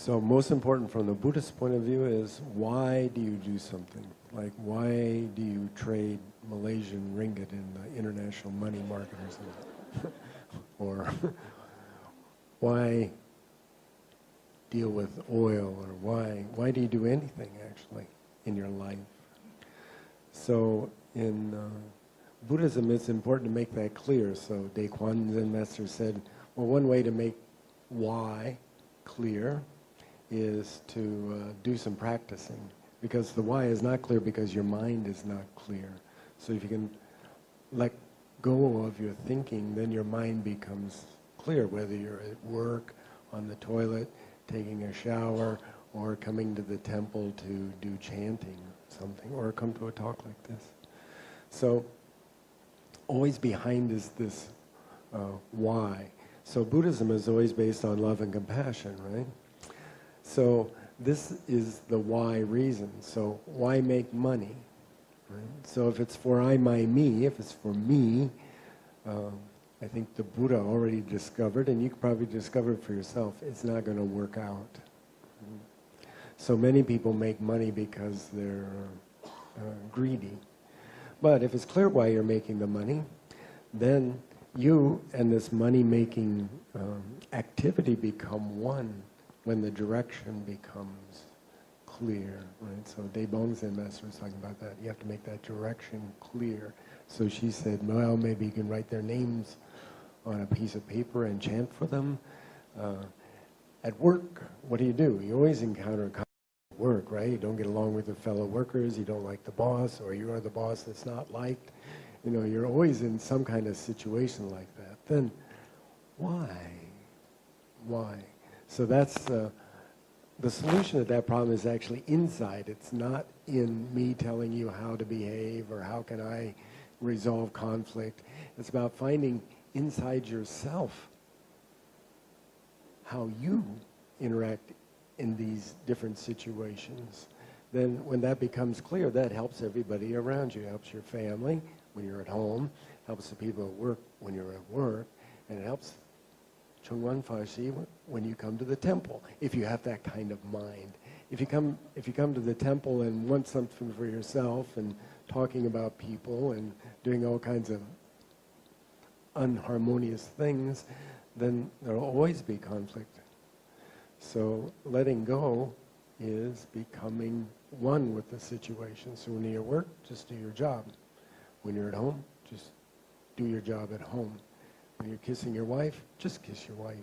So most important from the Buddhist point of view is, why do you do something? Like, why do you trade Malaysian ringgit in the international money market or something? Or why deal with oil, or why do you do anything actually in your life? So in Buddhism, it's important to make that clear. So Dae Kwang Zen Master said, well, one way to make why clear is to do some practicing, because the why is not clear because your mind is not clear. So if you can let go of your thinking, then your mind becomes clear, whether you're at work, on the toilet, taking a shower, or coming to the temple to do chanting or something, or come to a talk like this. So always behind is this why. So Buddhism is always based on love and compassion, right? So this is the why reason. So why make money? Right? So if it's for I, my, me, if it's for me, I think the Buddha already discovered, and you could probably discover it for yourself, it's not going to work out. So many people make money because they're greedy. But if it's clear why you're making the money, then you and this money-making activity become one when the direction becomes clear, right? So Dae Bong Zen Master was talking about that. You have to make that direction clear. So she said, well, maybe you can write their names on a piece of paper and chant for them. At work, what do? You always encounter conflict at work, right? You don't get along with your fellow workers, you don't like the boss, or you are the boss that's not liked. You know, you're always in some kind of situation like that. Then, why? Why? So that's the solution to that problem is actually inside. It's not in me telling you how to behave or how can I resolve conflict. It's about finding inside yourself how you interact in these different situations. Then when that becomes clear, that helps everybody around you. It helps your family when you're at home, helps the people at work when you're at work, and it helps Chungwan Fashi when you come to the temple, if you have that kind of mind. If you come to the temple and want something for yourself and talking about people and doing all kinds of unharmonious things, then there will always be conflict. So letting go is becoming one with the situation. So when you're at work, just do your job. When you're at home, just do your job at home. When you're kissing your wife, just kiss your wife.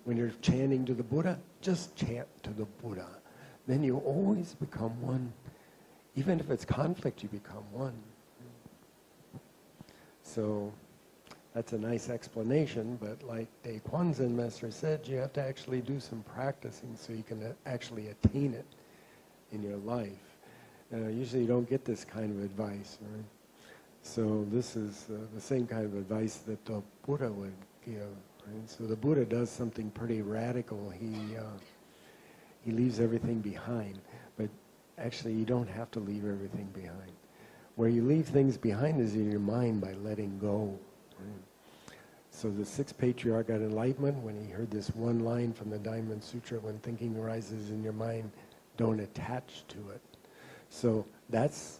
When you're chanting to the Buddha, just chant to the Buddha. Then you always become one. Even if it's conflict, you become one. So that's a nice explanation, but like Dae Kwang Zen Master said, you have to actually do some practicing so you can actually attain it in your life. Usually you don't get this kind of advice, right? So this is the same kind of advice that the Buddha would give. Right? So the Buddha does something pretty radical. He leaves everything behind, but actually you don't have to leave everything behind. Where you leave things behind is in your mind by letting go. Right? So the sixth patriarch got enlightenment when he heard this one line from the Diamond Sutra, when thinking arises in your mind, don't attach to it. So that's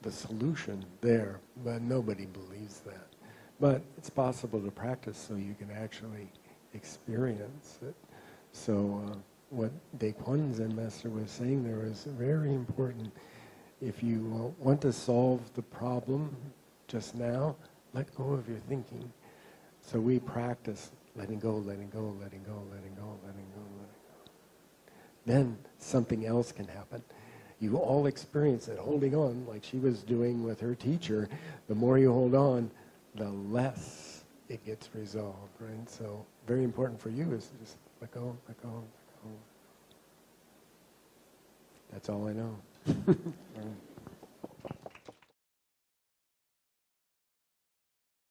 the solution there, but nobody believes that. But it's possible to practice so you can actually experience it. So what Dae Kwang Zen Master was saying there is very important. If you want to solve the problem just now, let go of your thinking. So we practice letting go, letting go, letting go, letting go, letting go, letting go. Then something else can happen. You all experience it, holding on, like she was doing with her teacher. The more you hold on, the less it gets resolved, right? So very important for you is to just let go, let go, let go. That's all I know.